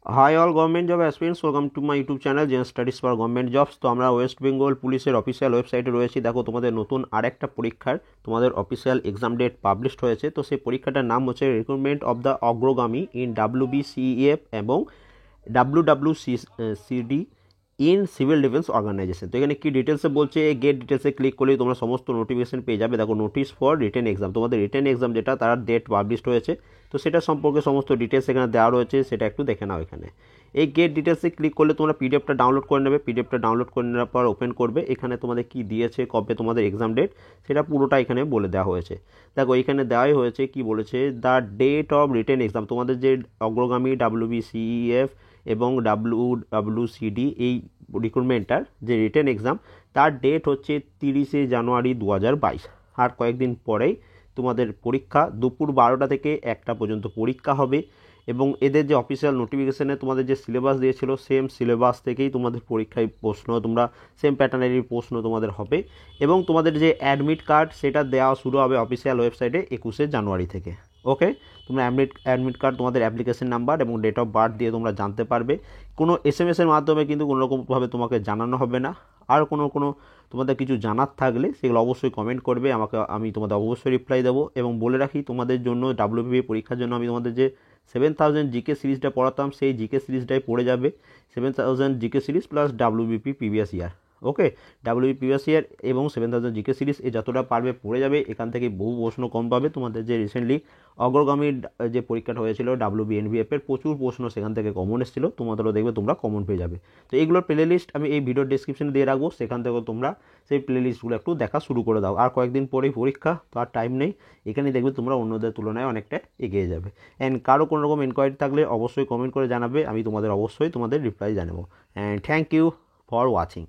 High all government job aspirants, welcome to my YouTube channel Zen studies for government jobs. তো আমরা West Bengal পুলিশের official ওয়েবসাইটে রয়েছি। দেখো তোমাদের নতুন আরেকটা পরীক্ষার তোমাদের অফিসিয়াল এক্সাম ডেট পাবলিশড হয়েছে। তো সেই পরীক্ষাটার নাম হচ্ছে recruitment of the Agragami in WBCEF এবং WWCD in civil defence organisation. তো এখানে কি ডিটেলসে বলছে, গেট ডিটেলসে ক্লিক করলেই তোমরা সমস্ত নোটিফিকেশন পেয়ে যাবে। দেখো নোটিস ফর রিটেন এক্সাম, তোমাদের রিটেন এক্সাম যেটা তার ডেট পাবলিশড হয়েছে। তো সেটা সম্পর্কে সমস্ত ডিটেলস এখানে দেওয়া রয়েছে, সেটা একটু দেখে নাও। এখানে এই গেট ডিটেলসে ক্লিক করলে তোমরা পিডিএফটা ডাউনলোড করে নেবে। পিডিএফটা ডাউনলোড করে নেওয়ার পর ওপেন করবে। এখানে তোমাদের কি দিয়েছে, কবে তোমাদের এক্সাম ডেট, সেটা পুরোটা এখানে বলে দেওয়া হয়েছে। দেখো এখানে দেওয়াই হয়েছে, কি বলেছে, the date of written exam. তোমাদের যে অগ্রগামী WBCEF এবং WWCD এই রিক্রুটমেন্টটার যে রিটেন এক্সাম, তার ডেট হচ্ছে 30শে জানুয়ারি 2022। আর কয়েকদিন পরেই তোমাদের পরীক্ষা। দুপুর 12টা থেকে 1টা পর্যন্ত পরীক্ষা হবে। এবং এদের যে অফিসিয়াল নোটিফিকেশানে তোমাদের যে সিলেবাস দিয়েছিল, সেম সিলেবাস থেকেই তোমাদের পরীক্ষায় প্রশ্ন, তোমরা সেম প্যাটার্নেরই প্রশ্ন তোমাদের হবে। এবং তোমাদের যে অ্যাডমিট কার্ড, সেটা দেওয়া শুরু হবে অফিসিয়াল ওয়েবসাইটে 21শে জানুয়ারি থেকে। ওকে, তোমরা অ্যাডমিট কার্ড, তোমাদের অ্যাপ্লিকেশন নাম্বার এবং ডেট অফ বার্থ দিয়ে তোমরা জানতে পারবে। কোনো SMS-এর মাধ্যমে কিন্তু কোনোরকমভাবে তোমাকে জানানো হবে না। আর কোনো তোমাদের কিছু জানার থাকলে সেগুলো অবশ্যই কমেন্ট করবে আমাকে, আমি তোমাদের অবশ্যই রিপ্লাই দেবো। এবং বলে রাখি, তোমাদের জন্য WBPA পরীক্ষার জন্য আমি তোমাদের যে 7000 জিকে সিরিজটা পড়াতাম, সেই জিকে সিরিজটাই পড়ে যাবে। 7000 GK series plus WBP previous year. Okay, WBP previous year এবং 7000 জিকে সিরিজ, এই যতটা পারবে পড়ে যাবে। এখান থেকে বহু প্রশ্ন কম পাবে। তোমাদের যে রিসেন্টলি অগ্রগামীর যে পরীক্ষাটা হয়েছিল WBNBF-এর, প্রচুর প্রশ্ন সেখান থেকে কমন এসেছিলো। তোমাদেরও দেখবে তোমরা কমন পেয়ে যাবে। তো এইগুলোর প্লে লিস্ট আমি এই ভিডিওর ডিসক্রিপশনে দিয়ে রাখবো, সেখান থেকেও তোমরা সেই প্লে লিস্টগুলো একটু দেখা শুরু করে দাও। আর কয়েকদিন পরেই পরীক্ষা, তো আর টাইম নেই। এখানেই দেখবে তোমরা অন্যদের তুলনায় অনেকটা এগিয়ে যাবে। অ্যান্ড কারো কোনো রকম এনকোয়ারি থাকলে অবশ্যই কমেন্ট করে জানাবে, আমি তোমাদের অবশ্যই তোমাদের রিপ্লাই জানাবো। And thank you for watching.